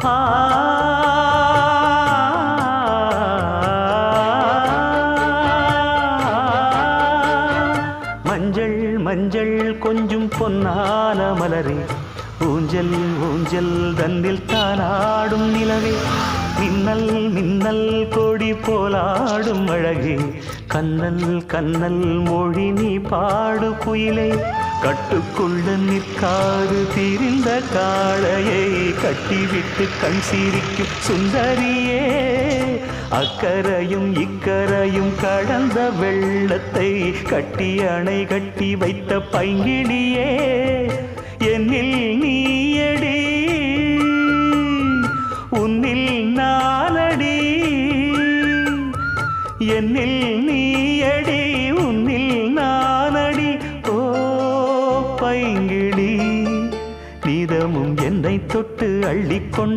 ஆ மஞ்சள் மஞ்சள் கொஞ்சம் பொன்னான மலரே, ஊஞ்சல் ஊஞ்சல் தன்னில் தானாடும் நிலவே, மின்னல் மின்னல் கொடி போலாடும் அழகே, கண்ணல் கண்ணல் மொழி நீ பாடு குயிலே, கட்டுக்குள்ள நிற்காது திரிந்த காளையை கட்டிவிட்டு கண் சிரிக்கும் சுந்தரியே, அக்கரையும் இக்கரையும் கடந்த வெள்ளத்தை கட்டி அணை கட்டி வைத்த பைங்கிடியே, என்னில் நீயடி உன்னில் நானடி, என்னில் நீயடி உன்னில் நானடி, ஓ பைங்கிடி நீதமும் என்னை தொட்டு அள்ளிக்கொண்டு